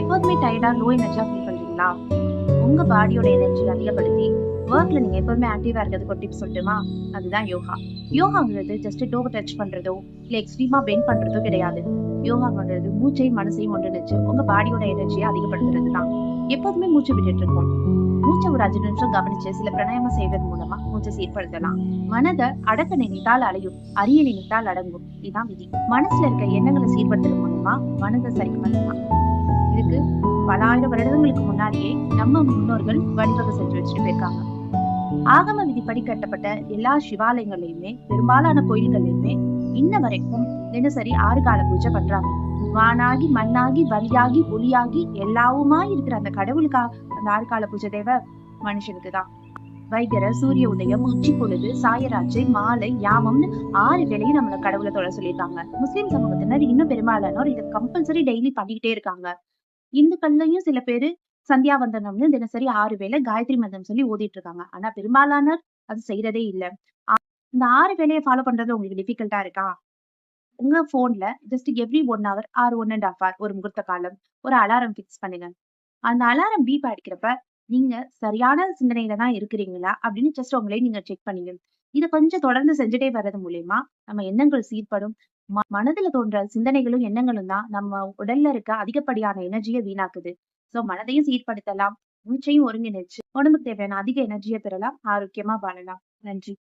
எப்போதுமே டயர்டா லோ எனர்ஜியா ஃபீல் பண்றீங்களா? உங்க பாடியோட எனர்ஜி அதிகப்படுத்தி ஒர்க்ல நீங்க எப்பவுமே ஆக்டிவா இருக்கிறதுக்கு ஒரு டிப்ஸ் சொல்லட்டுமா? அதுதான் யோகா. யோகாங்கிறது ஜஸ்ட் டோவை டச் பண்றதோ இல்ல எக்ஸ்ட்ரீமா பெண்ட் பண்றதோ கிடையாது. யோகாங்கிறது மூச்சையும் மனசையும் ஒன்றிணைச்சு உங்க பாடியோட எனர்ஜியை அதிகப்படுத்துறது தான். எப்போதுமே மூச்சு விட்டுட்டு இருக்கோம். மூச்சை ஒரு 5 நிமிஷம் கவனிச்சு சில பிராணாயாமம் செய்வது மூலமா மூச்சை சீர்படுத்தலாம். மனதை அடக்க நினைத்தால் அலையும், அறிய நினைத்தால் அடங்கும். இதுதான் விதி. மனசுல இருக்க எண்ணங்களை சீர்படுத்துறது மூலமா மனதை சரி பண்ணலாம். இதுக்கு பல ஆயிரம் வருடங்களுக்கு முன்னாடியே நம்ம முன்னோர்கள் வழிவகை செஞ்சு வச்சுட்டு போயிருக்காங்க. ஆகம விதிப்படி கட்டப்பட்ட எல்லா சிவாலயங்கள்லயுமே பெரும்பாலான கோயில்கள்லயுமே இன்ன வரைக்கும் தினசரி 6 கால பூஜை பண்றாங்க. வானாகி மண்ணாகி வலியாகி ஒளியாகி எல்லாவுமாய் இருக்கிற அந்த கடவுளுக்கா அந்த 6 கால பூஜை தேவை? மனுஷனுக்கு தான். வைகர, சூரிய உதயம், உச்சி பொழுது, சாயராட்சை, மாலை, யாமம்னு 6 வேளையும் நம்மள கடவுளை தொழ சொல்லியிருக்காங்க. முஸ்லிம் சமூகத்தினர் இன்னும் பெரும்பாலானோர் இதை கம்பல்சரி டெய்லி பண்ணிக்கிட்டே இருக்காங்க. இந்துக்கள்லயும் சில பேரு சந்தியாவந்தனம்னு தினசரி 6 வேளை காயத்ரி மந்திரம் சொல்லி ஓதிட்டு இருக்காங்க. ஆனா பெரும்பாலானோர் அது செய்யறதே இல்ல. இந்த 6 வேளையை ஃபாலோ பண்றது உங்களுக்கு டிஃபிகல்ட்டா இருக்கா? உங்க போன்ல just every 1 hour or 1.5 hour ஒரு முகூர்த்த காலம் ஒரு அலாரம் பிக்ஸ் பண்ணுங்க. அந்த அலாரம் பீப் அடிக்கிறப்ப நீங்க சரியான சிந்தனையில தான் இருக்கிறீங்களா அப்படின்னு ஜஸ்ட் உங்களே நீங்க செக் பண்ணீங்க. இதை கொஞ்சம் தொடர்ந்து செஞ்சுட்டே வர்றது மூலியமா நம்ம எண்ணங்கள் சீர்படும். மனதுல தோன்ற சிந்தனைகளும் எண்ணங்களும் தான் நம்ம உடல்ல இருக்க அதிகப்படியான எனர்ஜியை வீணாக்குது. சோ மனதையும் சீர்படுத்தலாம், மூச்சையும் ஒருங்கிணைச்சு உடம்புக்கு தேவையான அதிக எனர்ஜியை பெறலாம், ஆரோக்கியமா வாழலாம். நன்றி.